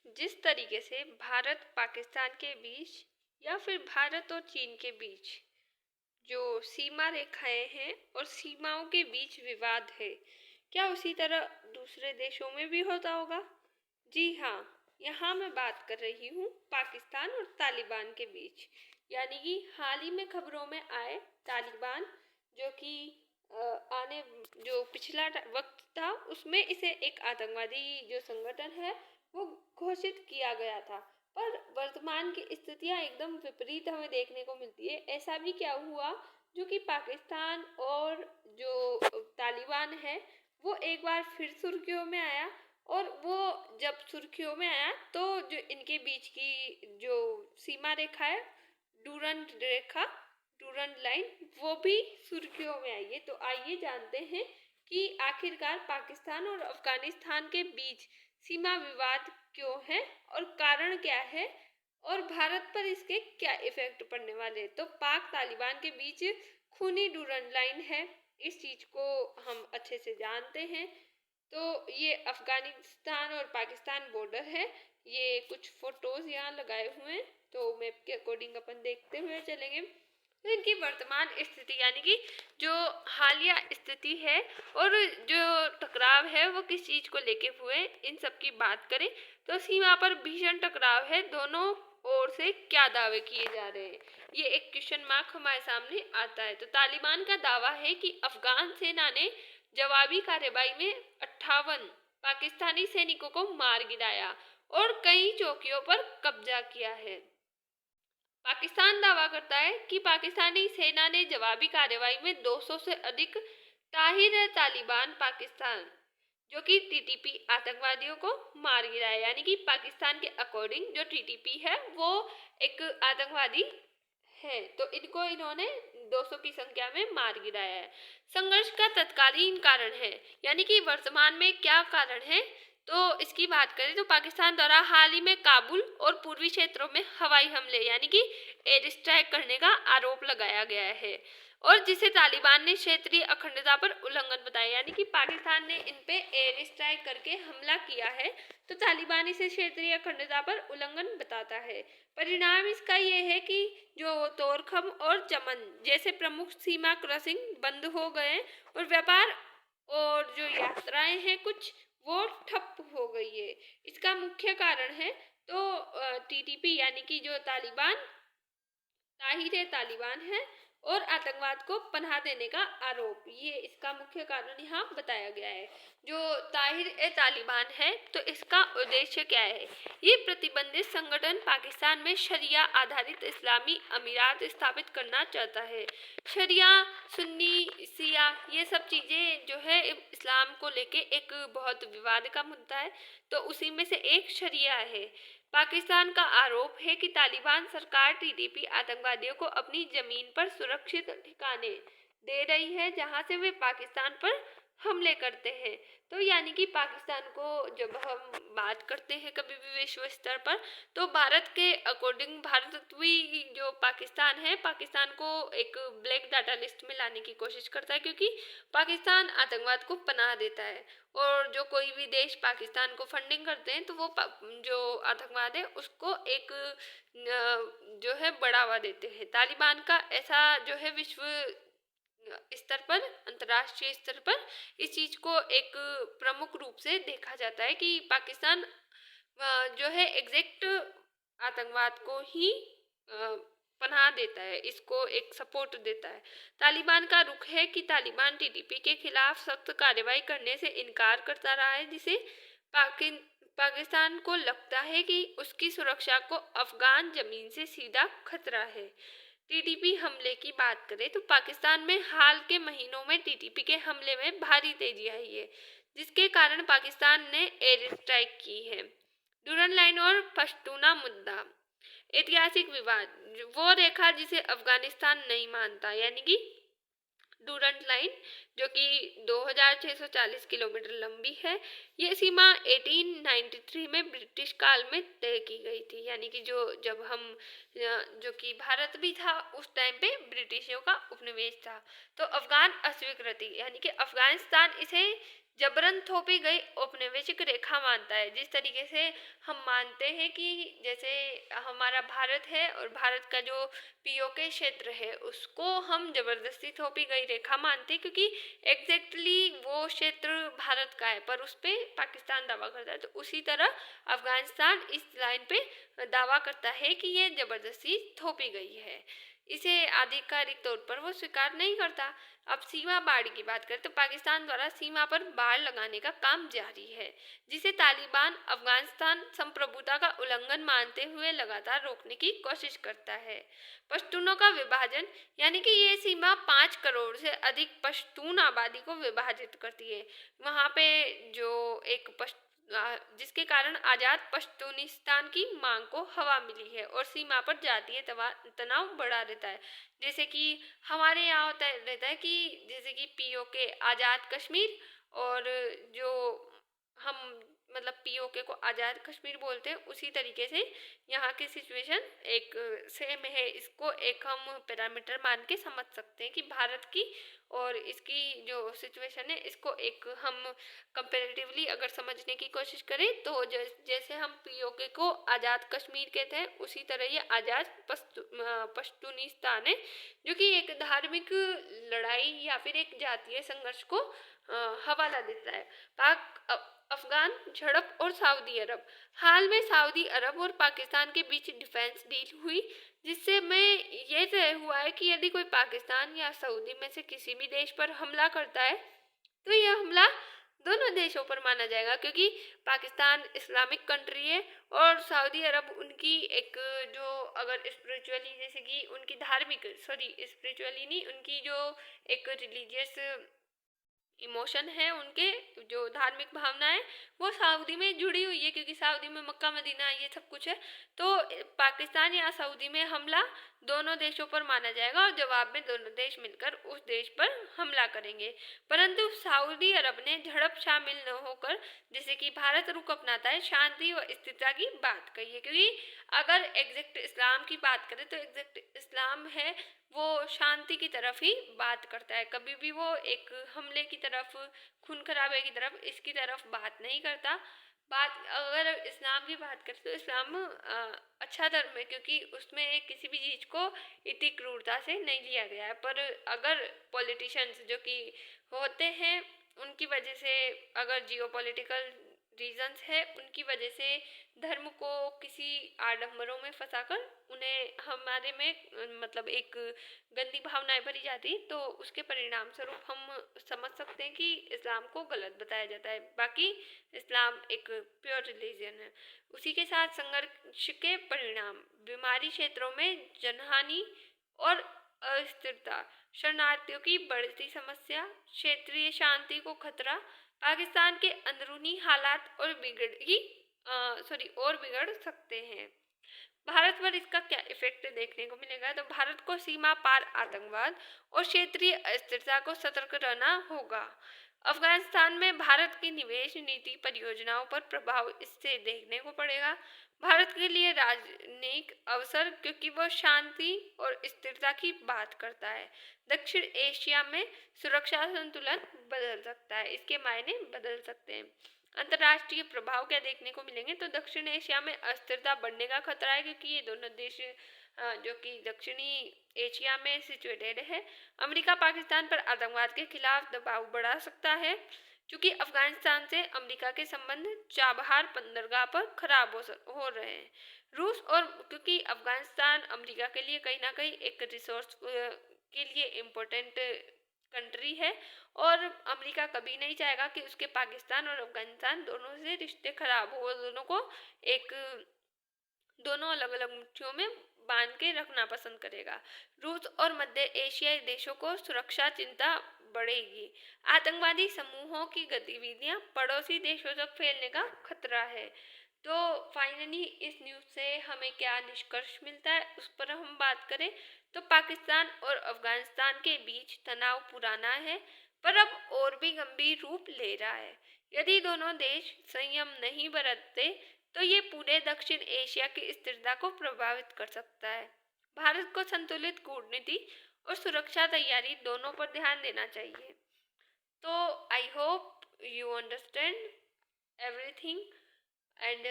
जिस तरीके से भारत पाकिस्तान के बीच या फिर भारत और चीन के बीच जो सीमा रेखाएं हैं और सीमाओं के बीच विवाद है, क्या उसी तरह दूसरे देशों में भी होता होगा? जी हाँ, यहाँ मैं बात कर रही हूँ पाकिस्तान और तालिबान के बीच, यानी कि हाल ही में खबरों में आए तालिबान, जो कि आने जो पिछला वक्त था उसमें इसे एक आतंकवादी जो संगठन है वो घोषित किया गया था। पर वर्तमान की स्थितियां एकदम विपरीत हमें देखने को मिलती है। ऐसा भी क्या हुआ जो कि पाकिस्तान और जो तालिबान है वो एक बार फिर सुर्खियों में आया, और वो जब सुर्खियों में आया तो जो इनके बीच की जो सीमा रेखा है, डूरंड रेखा, डूरंड लाइन, वो भी सुर्खियों में आई है। तो आइए जानते हैं कि आखिरकार पाकिस्तान और अफगानिस्तान के बीच सीमा विवाद क्यों है और कारण क्या है, और भारत पर इसके क्या इफेक्ट पड़ने वाले हैं। तो पाक तालिबान के बीच खूनी डूरंड लाइन है, इस चीज को हम अच्छे से जानते हैं। तो ये अफगानिस्तान और पाकिस्तान बॉर्डर है। ये कुछ फोटोज यहाँ लगाए हुए हैं, तो मैप के अकॉर्डिंग अपन देखते हुए चलेंगे। तो इनकी वर्तमान स्थिति यानी कि जो हालिया स्थिति है और जो टकराव है वो किस चीज को लेके हुए, इन सब की बात करें तो सीमा पर भीषण टकराव है। दोनों ओर से क्या दावे किए जा रहे हैं, ये एक क्वेश्चन मार्क हमारे सामने आता है। तो तालिबान का दावा है कि अफगान सेना ने जवाबी कार्रवाई में 58 पाकिस्तानी सैनिकों को मार गिराया और कई चौकियों पर कब्जा किया है। पाकिस्तान दावा करता है कि पाकिस्तानी सेना ने जवाबी कार्रवाई में 200 से अधिक तालिबान पाकिस्तान जो कि टीटीपी आतंकवादियों को मार गिराया। यानी कि पाकिस्तान के अकॉर्डिंग जो टीटीपी है वो एक आतंकवादी है, तो इनको इन्होंने 200 की संख्या में मार गिराया है। संघर्ष का तत्कालीन कारण है, यानी कि वर्तमान में क्या कारण है, तो इसकी बात करें तो पाकिस्तान द्वारा हाल ही में काबुल और पूर्वी क्षेत्रों में हवाई हमले यानी कि एयर स्ट्राइक करने का आरोप लगाया गया है, और जिसे तालिबान ने क्षेत्रीय अखंडता पर उल्लंघन बताया। यानी कि पाकिस्तान ने इन पे एयर स्ट्राइक करके हमला किया है, तो तालिबान इसे क्षेत्रीय अखंडता पर उल्लंघन बताता है। परिणाम इसका ये है कि जो तोरखम और चमन जैसे प्रमुख सीमा क्रॉसिंग बंद हो गए और व्यापार और जो यात्राएं हैं कुछ वो ठप हो गई है। इसका मुख्य कारण है तो टीटीपी यानी कि जो तालिबान है और आतंकवाद को पनाह देने का आरोप, ये इसका मुख्य कारण यहाँ बताया गया है। जो तालिबान है तो इसका उद्देश्य क्या है? ये प्रतिबंधित संगठन पाकिस्तान में शरिया आधारित इस्लामी अमीरात स्थापित करना चाहता है। शरिया, सुन्नी, शिया, ये सब चीजें जो है इस्लाम को लेके एक बहुत विवाद का मुद्दा है, तो उसी में से एक शरिया है। पाकिस्तान का आरोप है कि तालिबान सरकार टीटीपी आतंकवादियों को अपनी जमीन पर सुरक्षित ठिकाने दे रही है जहां से वे पाकिस्तान पर हमले करते हैं। तो यानी कि पाकिस्तान को जब हम बात करते हैं कभी भी विश्व स्तर पर, तो भारत के अकॉर्डिंग भारत भी जो पाकिस्तान है, पाकिस्तान को एक ब्लैक डाटा लिस्ट में लाने की कोशिश करता है, क्योंकि पाकिस्तान आतंकवाद को पनाह देता है, और जो कोई भी देश पाकिस्तान को फंडिंग करते हैं तो वो जो आतंकवाद है उसको एक जो है बढ़ावा देते हैं। तालिबान का ऐसा जो है विश्व स्तर पर, अंतर्राष्ट्रीय स्तर पर इस चीज को एक प्रमुख रूप से देखा जाता है कि पाकिस्तान जो है एग्जैक्ट आतंकवाद को ही पनाह देता है, इसको एक सपोर्ट देता है। तालिबान का रुख है कि तालिबान टीटीपी के खिलाफ सख्त कार्रवाई करने से इनकार करता रहा है, जिसे पाकिस्तान को लगता है कि उसकी सुरक्षा को अफगान जमीन से सीधा खतरा है। टीटीपी हमले की बात करें तो पाकिस्तान में हाल के महीनों में टीटीपी के हमले में भारी तेजी आई है, जिसके कारण पाकिस्तान ने एयर स्ट्राइक की है। डूरन लाइन और पश्तूना मुद्दा, ऐतिहासिक विवाद, वो रेखा जिसे अफगानिस्तान नहीं मानता, यानी कि डूरंट लाइन जो कि 2640 किलोमीटर लंबी है। ये सीमा 1893 में ब्रिटिश काल में तय की गई थी, यानी कि जब हम जो कि भारत भी था उस टाइम पे ब्रिटिशों का उपनिवेश था। तो अफगान अस्वीकृति यानी कि अफगानिस्तान इसे जबरन थोपी गई औपनिवेशिक रेखा मानता है। जिस तरीके से हम मानते हैं कि जैसे हमारा भारत है और भारत का जो पीओके क्षेत्र है उसको हम जबरदस्ती थोपी गई रेखा मानते हैं, क्योंकि एग्जैक्टली वो क्षेत्र भारत का है पर उस पर पाकिस्तान दावा करता है। तो उसी तरह अफगानिस्तान इस लाइन पे दावा करता है कि ये जबरदस्ती थोपी गई है। इसे आधिकारिक तौर पर वो स्वीकार नहीं करता। अब सीमा बाढ़ की बात करें तो पाकिस्तान द्वारा सीमा पर बाढ़ लगाने का काम जारी है, जिसे तालिबान अफगानिस्तान संप्रभुता का उल्लंघन मानते हुए लगातार रोकने की कोशिश करता है। पश्तूनों का विभाजन, यानी कि ये सीमा 5 करोड़ से अधिक पश्तून आबादी को विभाजित करती है। वहाँ पे जो एक जिसके कारण आज़ाद पश्तूनिस्तान की मांग को हवा मिली है और सीमा पर जातीय तनाव बढ़ा रहता है। जैसे कि हमारे यहाँ होता रहता है कि जैसे कि पीओके आज़ाद कश्मीर, और जो हम मतलब पीओके को आज़ाद कश्मीर बोलते हैं, उसी तरीके से यहाँ की सिचुएशन एक सेम है। इसको एक हम पैरामीटर मान के समझ सकते हैं कि भारत की और इसकी जो सिचुएशन है इसको एक हम कंपेरेटिवली अगर समझने की कोशिश करें तो जैसे हम पीओके को आज़ाद कश्मीर कहते हैं, उसी तरह ये आज़ाद पश्तूनिस्तान है, जो कि एक धार्मिक लड़ाई या फिर एक जातीय संघर्ष को हवाला देता है। अफगान झड़प और सऊदी अरब। हाल में सऊदी अरब और पाकिस्तान के बीच डिफेंस डील हुई, जिससे में ये तय हुआ है कि यदि कोई पाकिस्तान या सऊदी में से किसी भी देश पर हमला करता है तो यह हमला दोनों देशों पर माना जाएगा, क्योंकि पाकिस्तान इस्लामिक कंट्री है और सऊदी अरब उनकी एक जो अगर स्पिरिचुअली जैसे कि उनकी धार्मिक स्पिरिचुअली नहीं, उनकी जो एक रिलीजियस इमोशन है, उनके जो धार्मिक भावना है वो सऊदी में जुड़ी हुई है, क्योंकि सऊदी में मक्का मदीना ये सब कुछ है। तो पाकिस्तान या सऊदी में हमला दोनों देशों पर माना जाएगा और जवाब में दोनों देश मिलकर उस देश पर हमला करेंगे। परंतु सऊदी अरब ने झड़प शामिल न होकर, जैसे कि भारत रुख अपनाता है, शांति व स्थिरता की बात कही है। क्योंकि अगर एग्जैक्ट इस्लाम की बात करें तो एग्जैक्ट इस्लाम है वो शांति की तरफ ही बात करता है, कभी भी वो एक हमले की तरफ, खून खराबे की तरफ, इसकी तरफ बात नहीं करता। बात अगर इस्लाम की बात करें तो इस्लाम अच्छा धर्म है, क्योंकि उसमें किसी भी चीज़ को इतनी क्रूरता से नहीं लिया गया है। पर अगर पॉलिटिशियंस जो कि होते हैं उनकी वजह से, अगर जियोपॉलिटिकल रीजंस है उनकी वजह से धर्म को किसी आडंबरों में फंसाकर उन्हें हमारे में मतलब एक गंदी भावनाएं भरी जाती, तो उसके परिणाम स्वरूप हम समझ सकते हैं कि इस्लाम को गलत बताया जाता है। बाकी इस्लाम एक प्योर रिलीजन है। उसी के साथ संघर्ष के परिणाम, बीमारी क्षेत्रों में जनहानि और अस्थिरता, शरणार्थियों की बढ़ती समस्या, क्षेत्रीय शांति को खतरा, पाकिस्तान के अंदरूनी हालात और बिगड़ सकते हैं। भारत पर इसका क्या इफेक्ट देखने को मिलेगा, तो भारत को सीमा पार आतंकवाद और क्षेत्रीय अस्थिरता को सतर्क रहना होगा। अफगानिस्तान में भारत की निवेश नीति परियोजनाओं पर प्रभाव इससे देखने को पड़ेगा। भारत के लिए राजनयिक अवसर, क्योंकि वह शांति और स्थिरता की बात करता है। दक्षिण एशिया में सुरक्षा संतुलन बदल सकता है, इसके मायने बदल सकते हैं। अंतर्राष्ट्रीय प्रभाव क्या देखने को मिलेंगे, तो दक्षिण एशिया में अस्थिरता बढ़ने का खतरा है, क्योंकि ये दोनों देश जो कि दक्षिणी एशिया में सिचुएटेड है। अमेरिका पाकिस्तान पर आतंकवाद के खिलाफ दबाव बढ़ा सकता है, क्योंकि अफगानिस्तान से अमेरिका के संबंध चाबहार बंदरगाह पर खराब हो रहे हैं। रूस और क्योंकि अफगानिस्तान अमेरिका के लिए कहीं ना कहीं एक रिसोर्स के लिए इम्पोर्टेंट कंट्री है, और अमेरिका कभी नहीं चाहेगा कि उसके पाकिस्तान और अफगानिस्तान दोनों से रिश्ते खराब हो। दोनों को एक दोनों अलग अलग मुट्ठियों में बांध के रखना पसंद करेगा। रूस और मध्य एशियाई देशों को सुरक्षा चिंता बढ़ेगी। आतंकवादी समूहों की गतिविधियां पड़ोसी देशों तक फैलने का खतरा है। तो फाइनली इस न्यूज़ से हमें क्या निष्कर्ष मिलता है उस पर हम बात करें तो पाकिस्तान और अफगानिस्तान के बीच तनाव पुराना है, पर अब और भी गंभीर रूप ले रहा है। यदि दोनों देश संयम नहीं बरतते तो ये पूरे दक्षिण एशिया की स्थिरता को प्रभावित कर सकता है। भारत को संतुलित कूटनीति और सुरक्षा तैयारी दोनों पर ध्यान देना चाहिए। तो I hope you understand everything and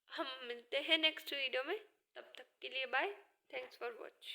हम मिलते हैं नेक्स्ट वीडियो में। तब तक के लिए बाय। Thanks for watch.